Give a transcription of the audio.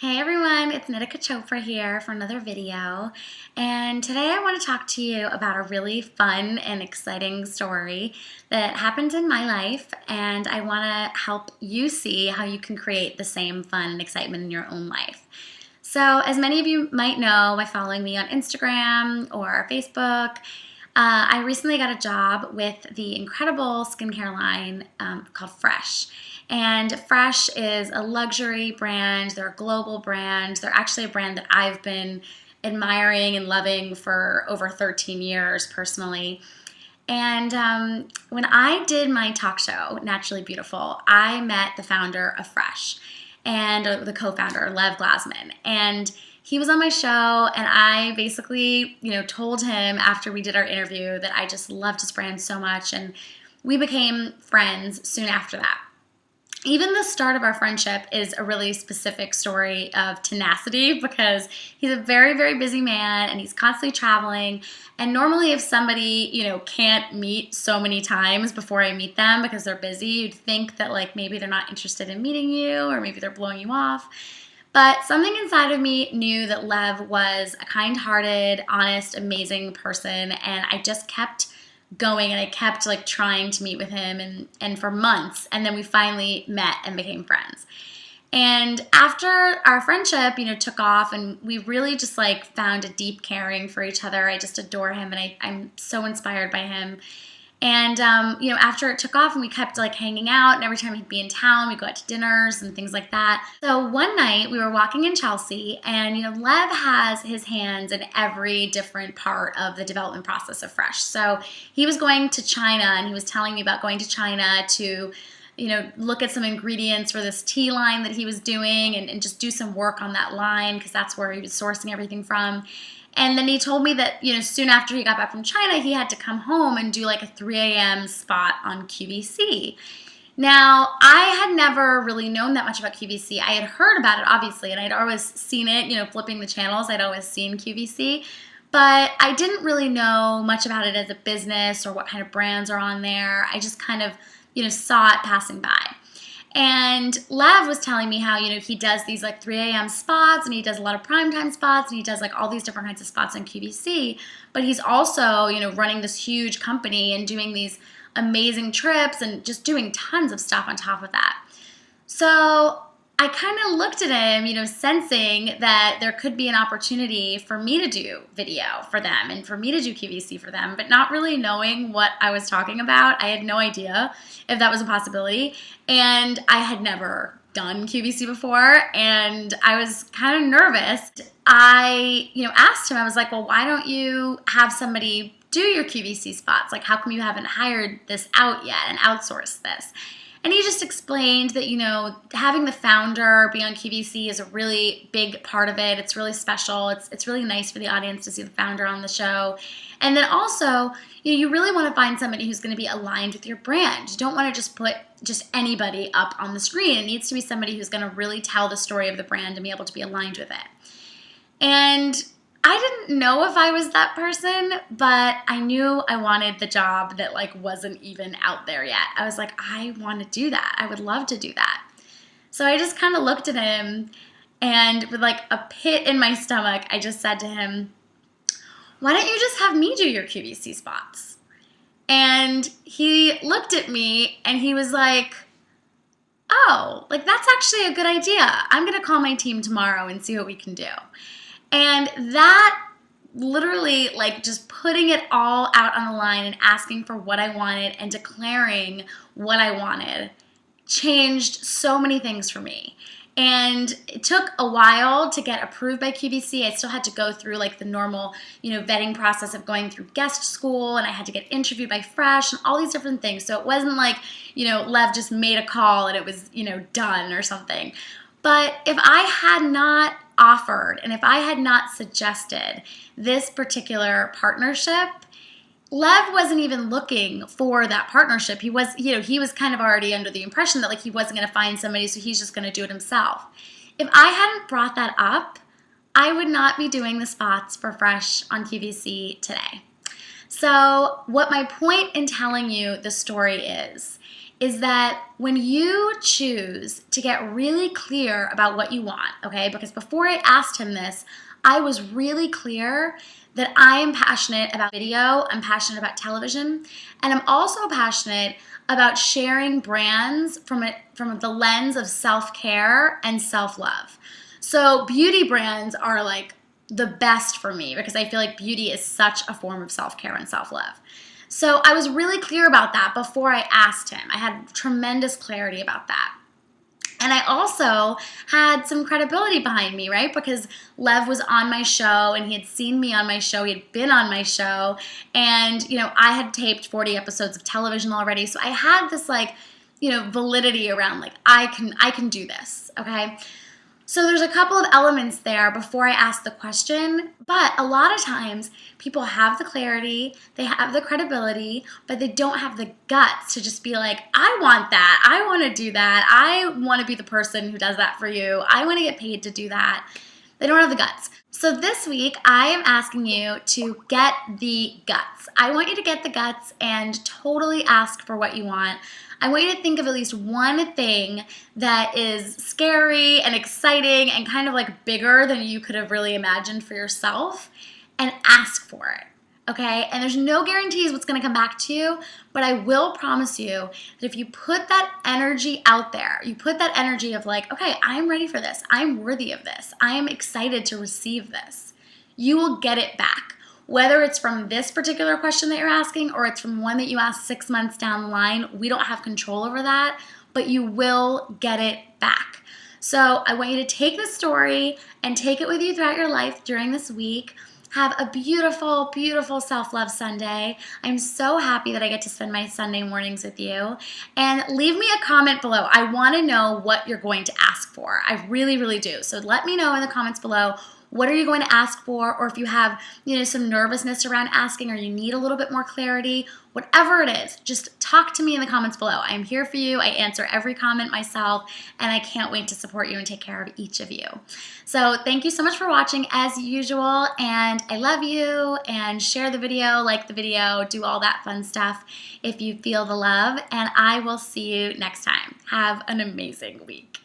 Hey everyone, it's Nitika Chopra here for another video, and today I want to talk to you about a really fun and exciting story that happened in my life, and I want to help you see how you can create the same fun and excitement in your own life. So as many of you might know by following me on Instagram or Facebook, I recently got a job with the incredible skincare line called Fresh. And Fresh is a luxury brand. They're a global brand. They're actually a brand that I've been admiring and loving for over 13 years personally. And when I did my talk show, Naturally Beautiful, I met the founder of Fresh and the co-founder, Lev Glasman. And he was on my show, and I basically, told him after we did our interview that I just loved his brand so much, and we became friends soon after that. Even the start of our friendship is a really specific story of tenacity because he's a very, very busy man and he's constantly traveling. And normally if somebody, can't meet so many times before I meet them because they're busy, you'd think that maybe they're not interested in meeting you or maybe they're blowing you off. But something inside of me knew that Lev was a kind-hearted, honest, amazing person, and I just kept going and I kept trying to meet with him and for months, and then we finally met and became friends. And after our friendship, took off, and we really just found a deep caring for each other. I just adore him, and I'm so inspired by him. And, after it took off and we kept hanging out, and every time he'd be in town, we'd go out to dinners and things like that. So one night we were walking in Chelsea, and, Lev has his hands in every different part of the development process of Fresh. So he was going to China, and he was telling me about going to China to, look at some ingredients for this tea line that he was doing and just do some work on that line because that's where he was sourcing everything from. And then he told me that, soon after he got back from China, he had to come home and do a 3 a.m. spot on QVC. Now, I had never really known that much about QVC. I had heard about it, obviously, and I'd always seen it, flipping the channels. I'd always seen QVC. But I didn't really know much about it as a business or what kind of brands are on there. I just kind of, saw it passing by. And Lev was telling me how, he does these 3 a.m. spots, and he does a lot of primetime spots, and he does all these different kinds of spots on QVC. But he's also, running this huge company and doing these amazing trips and just doing tons of stuff on top of that. So I kind of looked at him, sensing that there could be an opportunity for me to do video for them and for me to do QVC for them, but not really knowing what I was talking about. I had no idea if that was a possibility, and I had never done QVC before, and I was kind of nervous. I, asked him, I was like, well, why don't you have somebody do your QVC spots? How come you haven't hired this out yet and outsourced this? And he just explained that, having the founder be on QVC is a really big part of it. It's really special. It's really nice for the audience to see the founder on the show. And then also, you really want to find somebody who's going to be aligned with your brand. You don't want to just put anybody up on the screen. It needs to be somebody who's going to really tell the story of the brand and be able to be aligned with it. And I didn't know if I was that person, but I knew I wanted the job that wasn't even out there yet. I was like, I want to do that. I would love to do that. So I just kind of looked at him, and with a pit in my stomach, I just said to him, why don't you just have me do your QVC spots? And he looked at me and he was like, oh, that's actually a good idea. I'm going to call my team tomorrow and see what we can do. And that literally, just putting it all out on the line and asking for what I wanted and declaring what I wanted changed so many things for me. And it took a while to get approved by QVC. I still had to go through the normal, vetting process of going through guest school, and I had to get interviewed by Fresh and all these different things. So it wasn't Lev just made a call and it was, done or something. But if I had not offered and if I had not suggested this particular partnership, Lev wasn't even looking for that partnership. He was, he was kind of already under the impression that he wasn't going to find somebody, so he's just going to do it himself. If I hadn't brought that up, I would not be doing the spots for Fresh on QVC today. So what my point in telling you the story is is that when you choose to get really clear about what you want, okay, because before I asked him this, I was really clear that I am passionate about video, I'm passionate about television, and I'm also passionate about sharing brands from the lens of self-care and self-love. So beauty brands are like the best for me because I feel like beauty is such a form of self-care and self-love. So I was really clear about that before I asked him. I had tremendous clarity about that. And I also had some credibility behind me, right? Because Lev was on my show and he had seen me on my show. He had been on my show. And, I had taped 40 episodes of television already. So I had this validity around I can do this, okay? So there's a couple of elements there before I ask the question, but a lot of times people have the clarity, they have the credibility, but they don't have the guts to just be like, I want that, I want to do that, I want to be the person who does that for you, I want to get paid to do that. They don't have the guts. So this week, I am asking you to get the guts. I want you to get the guts and totally ask for what you want. I want you to think of at least one thing that is scary and exciting and kind of bigger than you could have really imagined for yourself and ask for it. Okay, and there's no guarantees what's going to come back to you, but I will promise you that if you put that energy out there, you put that energy of okay, I'm ready for this, I'm worthy of this, I am excited to receive this, you will get it back. Whether it's from this particular question that you're asking or it's from one that you asked 6 months down the line, we don't have control over that, but you will get it back. So I want you to take this story and take it with you throughout your life during this week. Have a beautiful, beautiful self-love Sunday. I'm so happy that I get to spend my Sunday mornings with you. And leave me a comment below. I want to know what you're going to ask for. I really, really do. So let me know in the comments below, what are you going to ask for? Or if you have, some nervousness around asking or you need a little bit more clarity, whatever it is, just talk to me in the comments below. I am here for you. I answer every comment myself, and I can't wait to support you and take care of each of you. So thank you so much for watching as usual, and I love you, and share the video, like the video, do all that fun stuff if you feel the love, and I will see you next time. Have an amazing week.